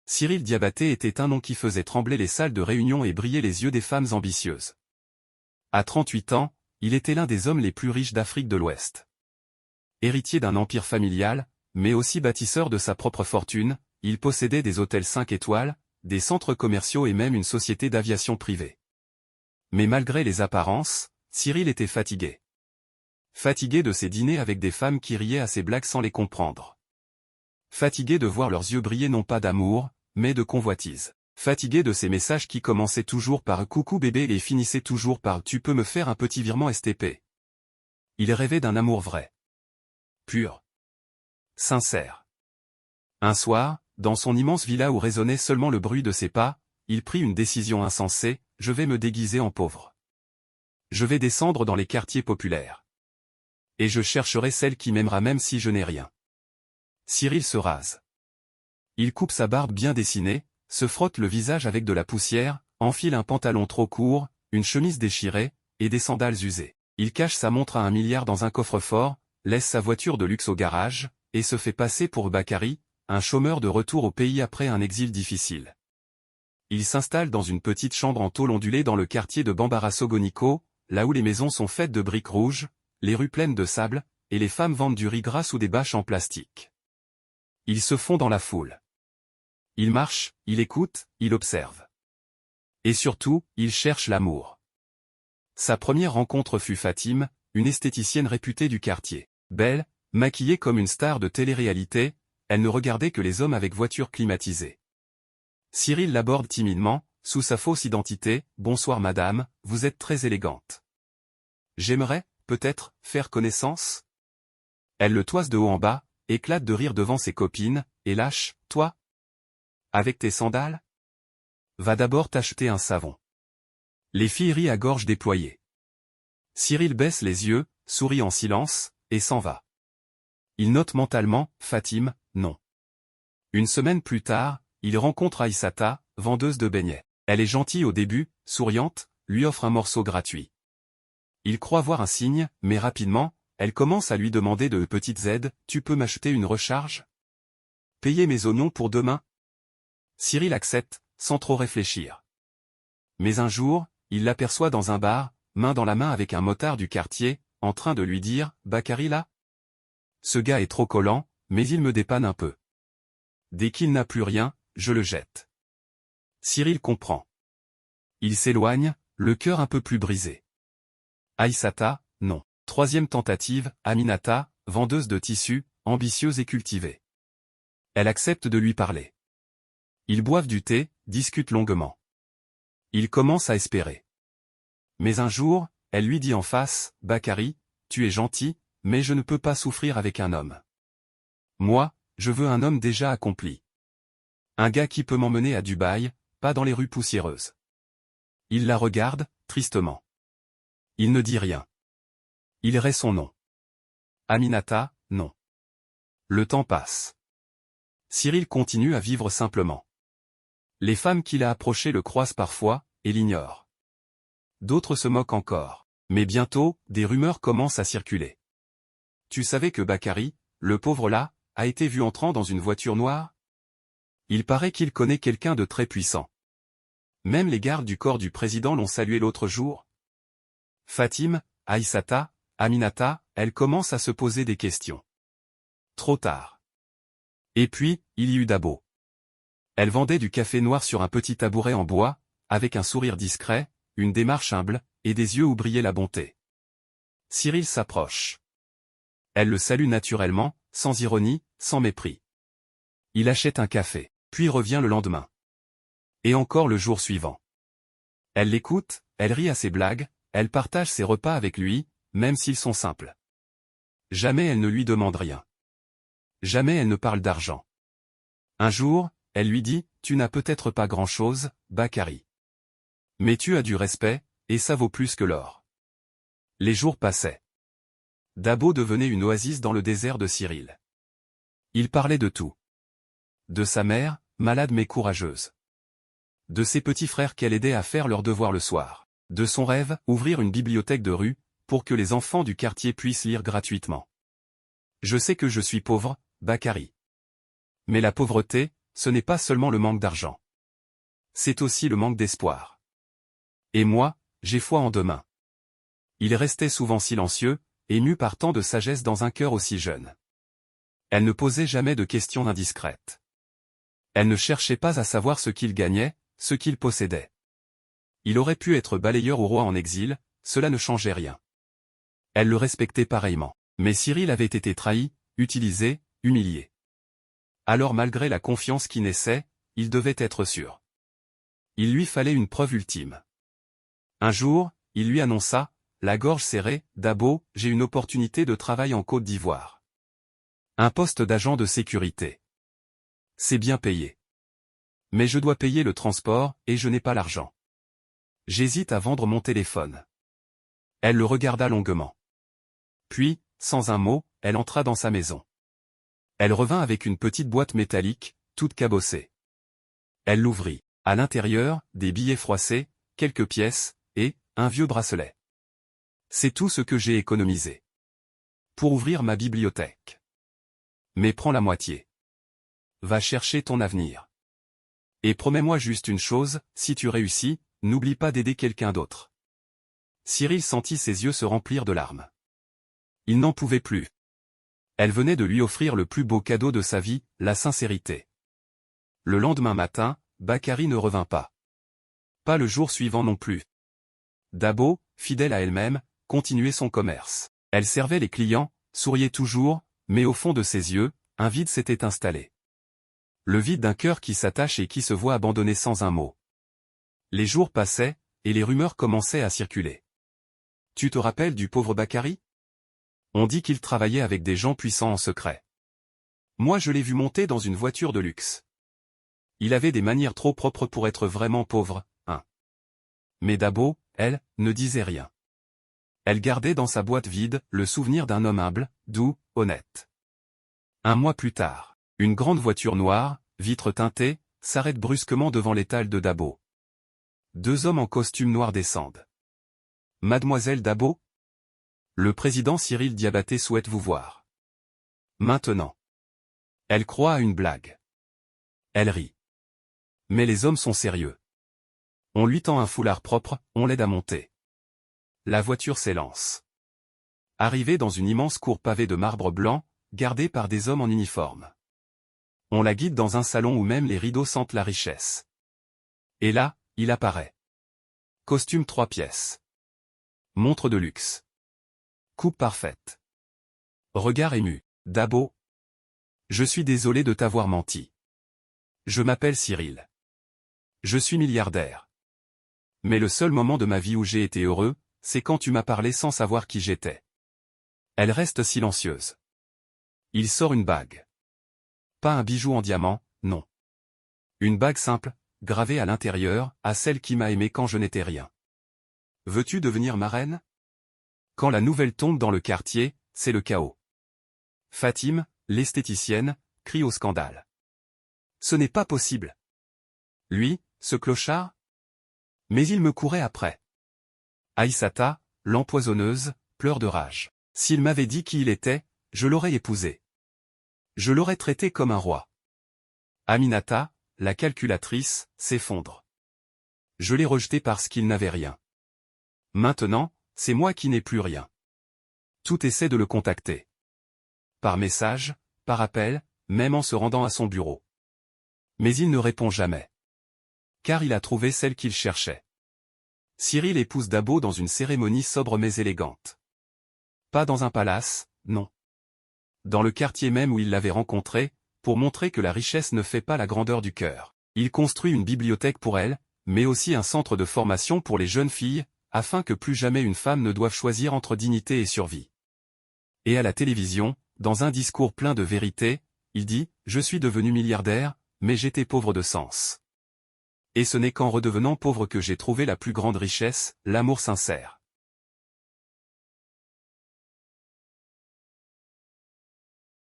Cyril Diabaté était un nom qui faisait trembler les salles de réunion et briller les yeux des femmes ambitieuses. À 38 ans, il était l'un des hommes les plus riches d'Afrique de l'Ouest. Héritier d'un empire familial, mais aussi bâtisseur de sa propre fortune, il possédait des hôtels 5 étoiles, des centres commerciaux et même une société d'aviation privée. Mais malgré les apparences, Cyril était fatigué. Fatigué de ses dîners avec des femmes qui riaient à ses blagues sans les comprendre. Fatigué de voir leurs yeux briller non pas d'amour, mais de convoitise. Fatigué de ces messages qui commençaient toujours par « coucou bébé » et finissaient toujours par « tu peux me faire un petit virement STP ». Il rêvait d'un amour vrai. Pur. Sincère. Un soir, dans son immense villa où résonnait seulement le bruit de ses pas, il prit une décision insensée, « je vais me déguiser en pauvre. Je vais descendre dans les quartiers populaires. Et je chercherai celle qui m'aimera même si je n'ai rien. » Cyril se rase. Il coupe sa barbe bien dessinée, se frotte le visage avec de la poussière, enfile un pantalon trop court, une chemise déchirée, et des sandales usées. Il cache sa montre à 1 milliard dans un coffre-fort, laisse sa voiture de luxe au garage, et se fait passer pour Bakary, un chômeur de retour au pays après un exil difficile. Il s'installe dans une petite chambre en tôle ondulée dans le quartier de Bambara-Sogoniko, là où les maisons sont faites de briques rouges, les rues pleines de sable, et les femmes vendent du riz gras sous des bâches en plastique. Il se fond dans la foule. Il marche, il écoute, il observe. Et surtout, il cherche l'amour. Sa première rencontre fut Fatime, une esthéticienne réputée du quartier. Belle, maquillée comme une star de télé-réalité, elle ne regardait que les hommes avec voiture climatisée. Cyril l'aborde timidement, sous sa fausse identité, « Bonsoir madame, vous êtes très élégante. J'aimerais, peut-être, faire connaissance ?» Elle le toise de haut en bas, éclate de rire devant ses copines, et lâche, « Toi ? Avec tes sandales ? Va d'abord t'acheter un savon. » Les filles rient à gorge déployée. Cyril baisse les yeux, sourit en silence, et s'en va. Il note mentalement, Fatime, non. Une semaine plus tard, il rencontre Aïssata, vendeuse de beignets. Elle est gentille au début, souriante, lui offre un morceau gratuit. Il croit voir un signe, mais rapidement, elle commence à lui demander de petites aides, « Tu peux m'acheter une recharge ? Payer mes oignons pour demain ?» Cyril accepte, sans trop réfléchir. Mais un jour, il l'aperçoit dans un bar, main dans la main avec un motard du quartier, en train de lui dire « Bakary là ? Ce gars est trop collant, mais il me dépanne un peu. Dès qu'il n'a plus rien, je le jette. » Cyril comprend. Il s'éloigne, le cœur un peu plus brisé. Aïssata, non. Troisième tentative, Aminata, vendeuse de tissus, ambitieuse et cultivée. Elle accepte de lui parler. Ils boivent du thé, discutent longuement. Il commence à espérer. Mais un jour, elle lui dit en face, « Bakary, tu es gentil, mais je ne peux pas souffrir avec un homme. Moi, je veux un homme déjà accompli. Un gars qui peut m'emmener à Dubaï, pas dans les rues poussiéreuses. » Il la regarde, tristement. Il ne dit rien. Il raie son nom. Aminata, non. Le temps passe. Cyril continue à vivre simplement. Les femmes qu'il a approchées le croisent parfois, et l'ignorent. D'autres se moquent encore. Mais bientôt, des rumeurs commencent à circuler. Tu savais que Bakary, le pauvre là, a été vu entrant dans une voiture noire? Il paraît qu'il connaît quelqu'un de très puissant. Même les gardes du corps du président l'ont salué l'autre jour. Fatime, Aïssata, Aminata, elle commence à se poser des questions. Trop tard. Et puis, il y eut Dabo. Elle vendait du café noir sur un petit tabouret en bois, avec un sourire discret, une démarche humble, et des yeux où brillait la bonté. Cyril s'approche. Elle le salue naturellement, sans ironie, sans mépris. Il achète un café, puis revient le lendemain. Et encore le jour suivant. Elle l'écoute, elle rit à ses blagues, elle partage ses repas avec lui, même s'ils sont simples. Jamais elle ne lui demande rien. Jamais elle ne parle d'argent. Un jour, elle lui dit, « Tu n'as peut-être pas grand-chose, Bakary. Mais tu as du respect, et ça vaut plus que l'or. » Les jours passaient. Dabo devenait une oasis dans le désert de Cyril. Il parlait de tout. De sa mère, malade mais courageuse. De ses petits frères qu'elle aidait à faire leurs devoirs le soir. De son rêve, ouvrir une bibliothèque de rue, pour que les enfants du quartier puissent lire gratuitement. « Je sais que je suis pauvre, Bakary. Mais la pauvreté, ce n'est pas seulement le manque d'argent. C'est aussi le manque d'espoir. Et moi, j'ai foi en demain. Il restait souvent silencieux, ému par tant de sagesse dans un cœur aussi jeune. Elle ne posait jamais de questions indiscrètes. Elle ne cherchait pas à savoir ce qu'il gagnait, ce qu'il possédait. Il aurait pu être balayeur ou roi en exil, cela ne changeait rien. Elle le respectait pareillement. Mais Cyril avait été trahi, utilisé, humilié. Alors malgré la confiance qui naissait, il devait être sûr. Il lui fallait une preuve ultime. Un jour, il lui annonça, la gorge serrée, Dabo, j'ai une opportunité de travail en Côte d'Ivoire. Un poste d'agent de sécurité. C'est bien payé. Mais je dois payer le transport, et je n'ai pas l'argent. J'hésite à vendre mon téléphone. Elle le regarda longuement. Puis, sans un mot, elle entra dans sa maison. Elle revint avec une petite boîte métallique, toute cabossée. Elle l'ouvrit. À l'intérieur, des billets froissés, quelques pièces, et un vieux bracelet. C'est tout ce que j'ai économisé. Pour ouvrir ma bibliothèque. Mais prends la moitié. Va chercher ton avenir. Et promets-moi juste une chose, si tu réussis, n'oublie pas d'aider quelqu'un d'autre. Cyril sentit ses yeux se remplir de larmes. Il n'en pouvait plus. Elle venait de lui offrir le plus beau cadeau de sa vie, la sincérité. Le lendemain matin, Bakary ne revint pas. Pas le jour suivant non plus. Dabo, fidèle à elle-même, continuait son commerce. Elle servait les clients, souriait toujours, mais au fond de ses yeux, un vide s'était installé. Le vide d'un cœur qui s'attache et qui se voit abandonné sans un mot. Les jours passaient, et les rumeurs commençaient à circuler. Tu te rappelles du pauvre Bakary ? On dit qu'il travaillait avec des gens puissants en secret. Moi je l'ai vu monter dans une voiture de luxe. Il avait des manières trop propres pour être vraiment pauvre, hein. Mais Dabo, elle, ne disait rien. Elle gardait dans sa boîte vide le souvenir d'un homme humble, doux, honnête. Un mois plus tard, une grande voiture noire, vitres teintées, s'arrête brusquement devant l'étal de Dabo. Deux hommes en costume noir descendent. Mademoiselle Dabo ? Le président Cyril Diabaté souhaite vous voir. Maintenant. Elle croit à une blague. Elle rit. Mais les hommes sont sérieux. On lui tend un foulard propre, on l'aide à monter. La voiture s'élance. Arrivée dans une immense cour pavée de marbre blanc, gardée par des hommes en uniforme. On la guide dans un salon où même les rideaux sentent la richesse. Et là, il apparaît. Costume 3 pièces. Montre de luxe. Coupe parfaite. Regard ému. Dabo. Je suis désolé de t'avoir menti. Je m'appelle Cyril. Je suis milliardaire. Mais le seul moment de ma vie où j'ai été heureux, c'est quand tu m'as parlé sans savoir qui j'étais. Elle reste silencieuse. Il sort une bague. Pas un bijou en diamant, non. Une bague simple, gravée à l'intérieur, à celle qui m'a aimé quand je n'étais rien. Veux-tu devenir ma reine ? Quand la nouvelle tombe dans le quartier, c'est le chaos. Fatime, l'esthéticienne, crie au scandale. Ce n'est pas possible. Lui, ce clochard ? Mais il me courait après. Aïssata, l'empoisonneuse, pleure de rage. S'il m'avait dit qui il était, je l'aurais épousé. Je l'aurais traité comme un roi. Aminata, la calculatrice, s'effondre. Je l'ai rejeté parce qu'il n'avait rien. Maintenant, c'est moi qui n'ai plus rien. Tout essaie de le contacter. Par message, par appel, même en se rendant à son bureau. Mais il ne répond jamais. Car il a trouvé celle qu'il cherchait. Cyril épouse Dabo dans une cérémonie sobre mais élégante. Pas dans un palace, non. Dans le quartier même où il l'avait rencontrée, pour montrer que la richesse ne fait pas la grandeur du cœur. Il construit une bibliothèque pour elle, mais aussi un centre de formation pour les jeunes filles, afin que plus jamais une femme ne doive choisir entre dignité et survie. Et à la télévision, dans un discours plein de vérité, il dit « Je suis devenu milliardaire, mais j'étais pauvre de sens. Et ce n'est qu'en redevenant pauvre que j'ai trouvé la plus grande richesse, l'amour sincère. »